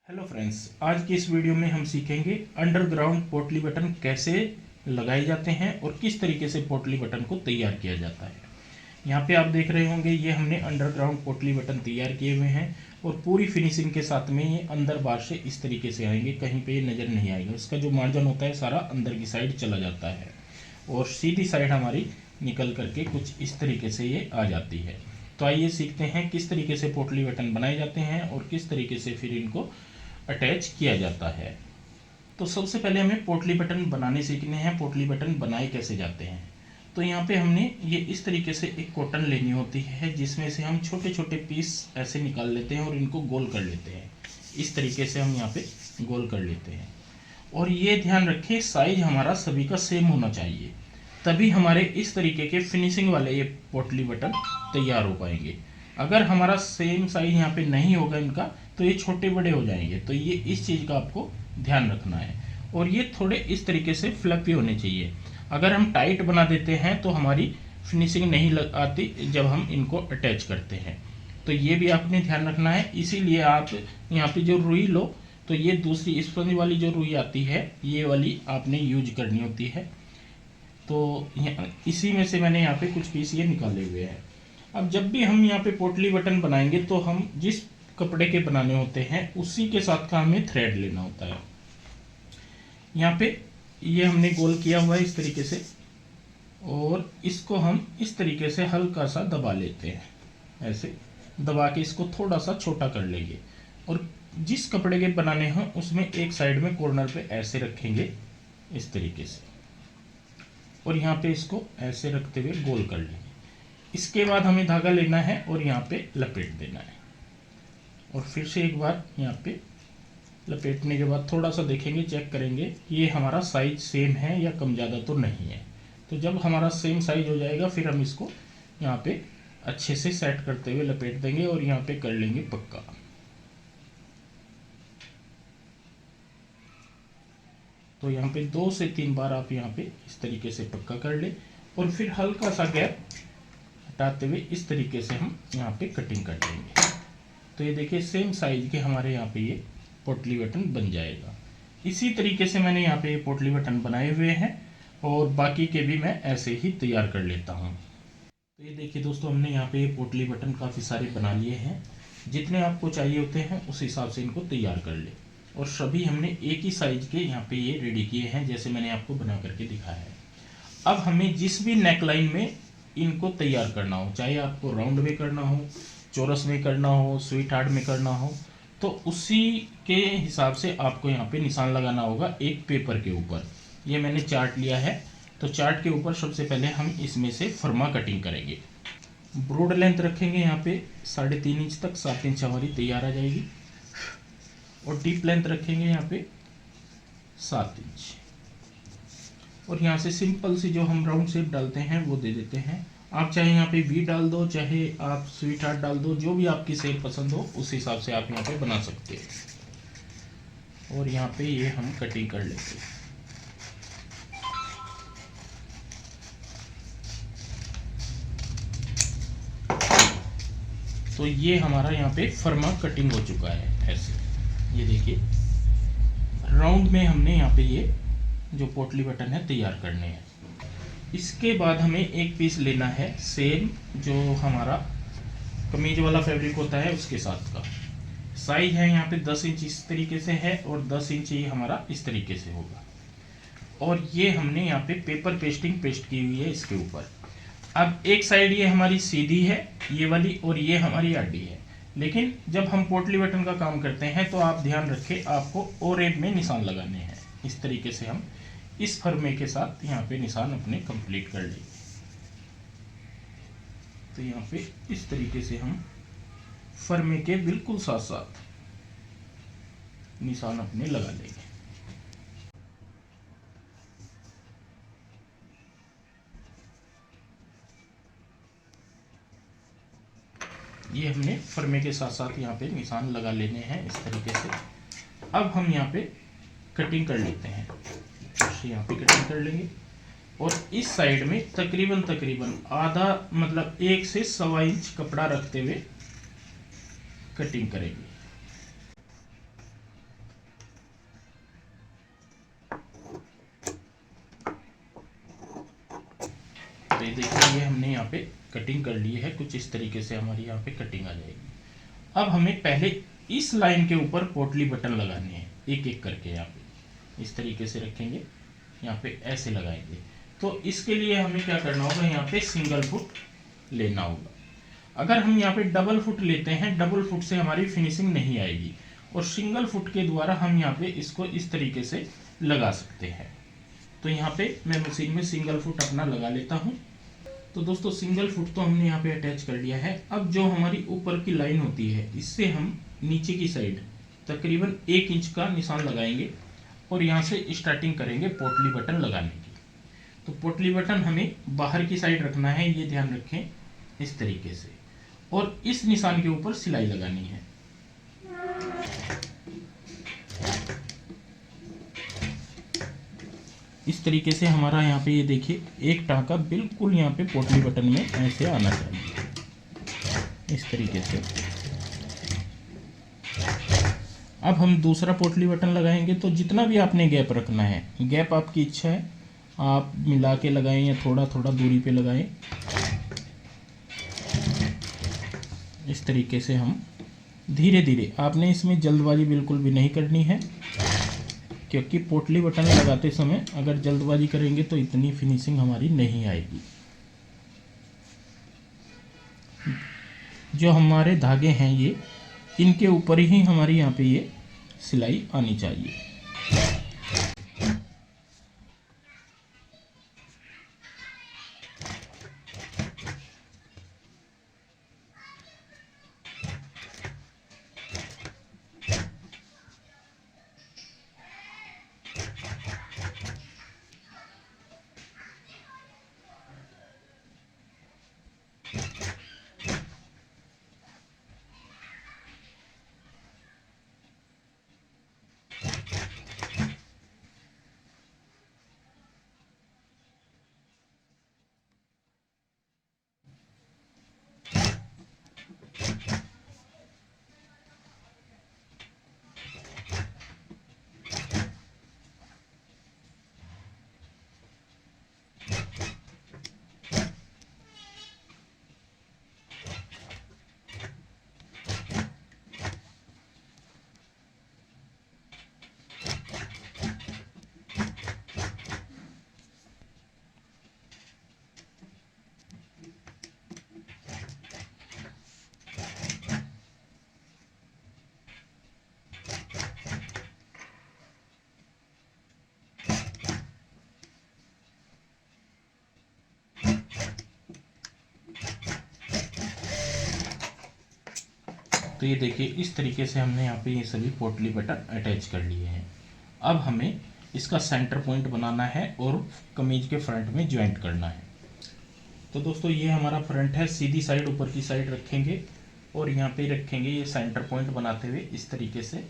Hello friends, आज की इस वीडियो में हम सीखेंगे अंडरग्राउंड पोटली बटन कैसे लगाए जाते हैं और किस तरीके से पोटली बटन को तैयार किया जाता है। यहाँ पे आप देख रहे होंगे ये हमने अंडरग्राउंड पोटली बटन तैयार किए हुए हैं और पूरी फिनिशिंग के साथ में ये अंदर बाहर से इस तरीके से आएंगे, कहीं पे ये नज़र नहीं आएगा। इसका जो मार्जिन होता है सारा अंदर की साइड चला जाता है और सीधी साइड हमारी निकल करके कुछ इस तरीके से ये आ जाती है। तो आइए सीखते हैं किस तरीके से पोटली बटन बनाए जाते हैं और किस तरीके से फिर इनको अटैच किया जाता है। तो सबसे पहले हमें पोटली बटन बनाने सीखने हैं। पोटली बटन बनाए कैसे जाते हैं, तो यहाँ पे हमने ये इस तरीके से एक कॉटन लेनी होती है जिसमें से हम छोटे छोटे पीस ऐसे निकाल लेते हैं और इनको गोल कर लेते हैं। इस तरीके से हम यहाँ पे गोल कर लेते हैं और ये ध्यान रखें साइज हमारा सभी का सेम होना चाहिए, तभी हमारे इस तरीके के फिनिशिंग वाले ये पोटली बटन तैयार हो पाएंगे। अगर हमारा सेम साइज यहाँ पे नहीं होगा इनका तो ये छोटे बड़े हो जाएंगे। तो ये इस चीज़ का आपको ध्यान रखना है और ये थोड़े इस तरीके से फ्लफी होने चाहिए। अगर हम टाइट बना देते हैं तो हमारी फिनिशिंग नहीं लग आती जब हम इनको अटैच करते हैं। तो ये भी आपने ध्यान रखना है। इसीलिए आप यहाँ पे जो रुई लो तो ये दूसरी स्पंज वाली जो रुई आती है ये वाली आपने यूज करनी होती है। तो इसी में से मैंने यहाँ पे कुछ पीस ये निकाले हुए हैं। अब जब भी हम यहाँ पे पोटली बटन बनाएंगे तो हम जिस कपड़े के बनाने होते हैं उसी के साथ का हमें थ्रेड लेना होता है। यहाँ पे ये हमने गोल किया हुआ है इस तरीके से और इसको हम इस तरीके से हल्का सा दबा लेते हैं। ऐसे दबा के इसको थोड़ा सा छोटा कर लेंगे और जिस कपड़े के बनाने हों उसमें एक साइड में कॉर्नर पे ऐसे रखेंगे इस तरीके से और यहाँ पे इसको ऐसे रखते हुए गोल कर लेंगे। इसके बाद हमें धागा लेना है और यहाँ पे लपेट देना है और फिर से एक बार यहाँ पे लपेटने के बाद थोड़ा सा देखेंगे, चेक करेंगे ये हमारा साइज सेम है या कम ज़्यादा तो नहीं है। तो जब हमारा सेम साइज हो जाएगा फिर हम इसको यहाँ पे अच्छे से सेट करते हुए लपेट देंगे और यहाँ पे कर लेंगे पक्का। तो यहाँ पे 2 से 3 बार आप यहाँ पे इस तरीके से पक्का कर ले और फिर हल्का सा गैप हटाते हुए इस तरीके से हम यहाँ पे कटिंग कर लेंगे। तो ये देखिए सेम साइज के हमारे यहाँ पे ये पोटली बटन बन जाएगा। इसी तरीके से मैंने यहाँ पे ये पोटली बटन बनाए हुए हैं और बाकी के भी मैं ऐसे ही तैयार कर लेता हूँ। तो ये देखिए दोस्तों, हमने यहाँ पे ये पोटली बटन काफ़ी सारे बना लिए हैं। जितने आपको चाहिए होते हैं उस हिसाब से इनको तैयार कर ले और सभी हमने एक ही साइज के यहाँ पे ये रेडी किए हैं जैसे मैंने आपको बना करके दिखाया है। अब हमें जिस भी नेकलाइन में इनको तैयार करना हो, चाहे आपको राउंड में करना हो, चौरस में करना हो, स्वीट हार्ट में करना हो, तो उसी के हिसाब से आपको यहाँ पे निशान लगाना होगा एक पेपर के ऊपर। ये मैंने चार्ट लिया है तो चार्ट के ऊपर सबसे पहले हम इसमें से फर्मा कटिंग करेंगे। ब्रॉड लेंथ रखेंगे यहाँ पे 3.5 इंच तक, 7 इंच हमारी तैयार आ जाएगी और डीप लेंथ रखेंगे यहाँ पे 7 इंच और यहाँ से सिंपल सी जो हम राउंड शेप डालते हैं वो दे देते हैं। आप चाहे यहाँ पे वी डाल दो, चाहे आप स्वीट हार्ट डाल दो, जो भी आपकी शेप पसंद हो उस हिसाब से आप यहाँ पे बना सकते हैं। और यहाँ पे ये हम कटिंग कर लेते हैं। तो ये हमारा यहाँ पे फर्मा कटिंग हो चुका है। ऐसे ये देखिए राउंड में हमने यहाँ पे ये जो पोटली बटन है तैयार करने हैं। इसके बाद हमें एक पीस लेना है सेम जो हमारा कमीज वाला फैब्रिक होता है उसके साथ का। साइज है यहाँ पे 10 इंच इस तरीके से है और 10 इंच ये हमारा इस तरीके से होगा और ये हमने यहाँ पे पेपर पेस्टिंग पेस्ट की हुई है इसके ऊपर। अब एक साइड ये हमारी सीधी है ये वाली और ये हमारी आडी है, लेकिन जब हम पोटली बटन का काम करते हैं तो आप ध्यान रखें आपको ओ रेब में निशान लगाने हैं। इस तरीके से हम इस फर्मे के साथ यहाँ पे निशान अपने कंप्लीट कर लेंगे। तो यहाँ पे इस तरीके से हम फर्मे के बिल्कुल साथ साथ निशान अपने लगा लेंगे। ये हमने फर्मे के साथ साथ यहाँ पे निशान लगा लेने हैं इस तरीके से। अब हम यहाँ पे कटिंग कर लेते हैं। यहाँ पे कटिंग कर लेंगे और इस साइड में तकरीबन आधा मतलब 1 से 1.25 इंच कपड़ा रखते हुए कटिंग करेंगे। तो ये देखिए ये हमने यहाँ पे कटिंग कर ली है, कुछ इस तरीके से हमारी यहाँ पे कटिंग आ जाएगी। अब हमें पहले इस लाइन के ऊपर पोटली बटन लगाने हैं, एक एक करके यहाँ पे इस तरीके से रखेंगे, यहाँ पे ऐसे लगाएंगे। तो इसके लिए हमें क्या करना होगा, यहाँ पे सिंगल फुट लेना होगा। अगर हम यहाँ पे डबल फुट लेते हैं, डबल फुट से हमारी फिनिशिंग नहीं आएगी, और सिंगल फुट के द्वारा हम यहाँ पे इसको इस तरीके से लगा सकते हैं। तो यहाँ पे मैं मशीन में सिंगल फुट अपना लगा लेता हूँ। तो दोस्तों सिंगल फुट तो हमने यहाँ पे अटैच कर लिया है। अब जो हमारी ऊपर की लाइन होती है, इससे हम नीचे की साइड तकरीबन 1 इंच का निशान लगाएंगे और यहाँ से स्टार्टिंग करेंगे पोटली बटन लगाने की। तो पोटली बटन हमें बाहर की साइड रखना है, ये ध्यान रखें, इस तरीके से, और इस निशान के ऊपर सिलाई लगानी है। इस तरीके से हमारा यहाँ पे ये देखिए एक टाँका बिल्कुल यहाँ पे पोटली बटन में ऐसे आना चाहिए, इस तरीके से। अब हम दूसरा पोटली बटन लगाएंगे, तो जितना भी आपने गैप रखना है, गैप आपकी इच्छा है, आप मिला के लगाएं या थोड़ा थोड़ा दूरी पे लगाएं। इस तरीके से हम धीरे धीरे, आपने इसमें जल्दबाजी बिल्कुल भी नहीं करनी है, क्योंकि पोटली बटन लगाते समय अगर जल्दबाजी करेंगे तो इतनी फिनिशिंग हमारी नहीं आएगी। जो हमारे धागे हैं ये, इनके ऊपर ही हमारी यहाँ पे ये सिलाई आनी चाहिए। तो ये देखिए इस तरीके से हमने यहाँ पे ये सभी पोटली बटन अटैच कर लिए हैं। अब हमें इसका सेंटर पॉइंट बनाना है और कमीज के फ्रंट में ज्वाइंट करना है। तो दोस्तों ये हमारा फ्रंट है, सीधी साइड ऊपर की साइड रखेंगे और यहाँ पे रखेंगे ये सेंटर पॉइंट बनाते हुए इस तरीके से।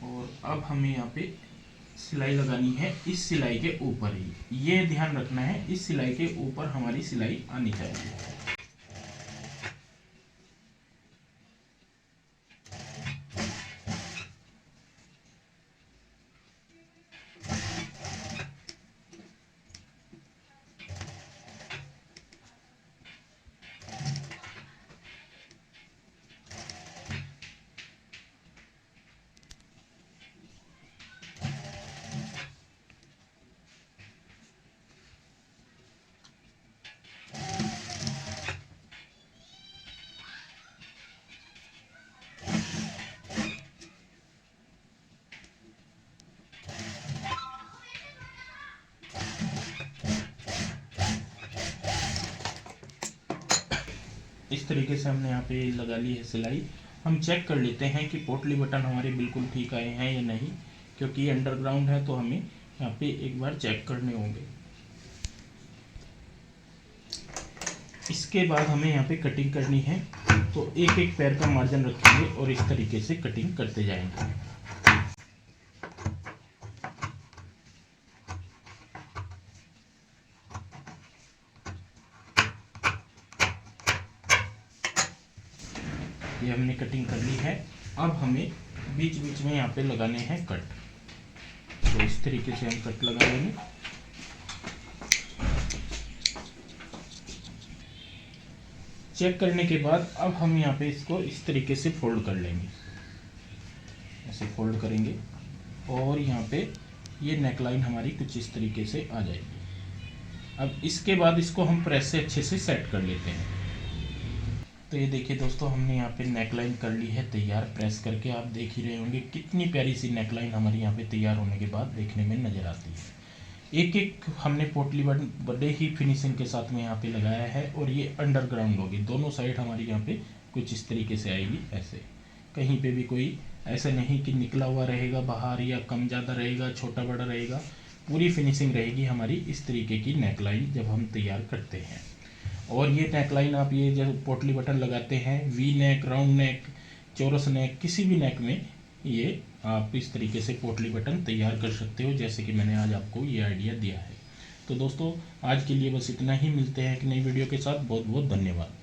और अब हमें यहाँ पे सिलाई लगानी है इस सिलाई के ऊपर ही, ये ध्यान रखना है, इस सिलाई के ऊपर हमारी सिलाई आनी चाहिए। इस तरीके से हमने यहाँ पे लगा ली है सिलाई। हम चेक कर लेते हैं कि पोटली बटन हमारे बिल्कुल ठीक आए हैं या नहीं, क्योंकि ये अंडरग्राउंड है तो हमें यहाँ पे एक बार चेक करने होंगे। इसके बाद हमें यहाँ पे कटिंग करनी है, तो एक एक पैर का मार्जिन रखेंगे और इस तरीके से कटिंग करते जाएंगे। ये हमने कटिंग कर ली है। अब हमें बीच बीच में यहाँ पे लगाने हैं कट, तो इस तरीके से हम कट लगा लेंगे। चेक करने के बाद अब हम यहाँ पे इसको इस तरीके से फोल्ड कर लेंगे, ऐसे फोल्ड करेंगे और यहाँ पे ये नेकलाइन हमारी कुछ इस तरीके से आ जाएगी। अब इसके बाद इसको हम प्रेस से अच्छे से सेट कर लेते हैं। तो ये देखिए दोस्तों, हमने यहाँ पे नेकलाइन कर ली है तैयार। प्रेस करके आप देख ही रहे होंगे कितनी प्यारी सी नेकलाइन हमारी यहाँ पे तैयार होने के बाद देखने में नज़र आती है। एक एक हमने पोटली बटन बड़े ही फिनिशिंग के साथ में यहाँ पे लगाया है और ये अंडरग्राउंड होगी। दोनों साइड हमारी यहाँ पे कुछ इस तरीके से आएगी, ऐसे कहीं पे भी कोई ऐसा नहीं कि निकला हुआ रहेगा बाहर या कम ज़्यादा रहेगा, छोटा बड़ा रहेगा। पूरी फिनिशिंग रहेगी हमारी इस तरीके की नेकलाइन जब हम तैयार करते हैं। और ये नेकलाइन आप ये जब पोटली बटन लगाते हैं, वी नेक, राउंड नेक, चौरस नेक, किसी भी नेक में ये आप इस तरीके से पोटली बटन तैयार कर सकते हो, जैसे कि मैंने आज आपको ये आइडिया दिया है। तो दोस्तों आज के लिए बस इतना ही, मिलते हैं एक नई वीडियो के साथ। बहुत बहुत धन्यवाद।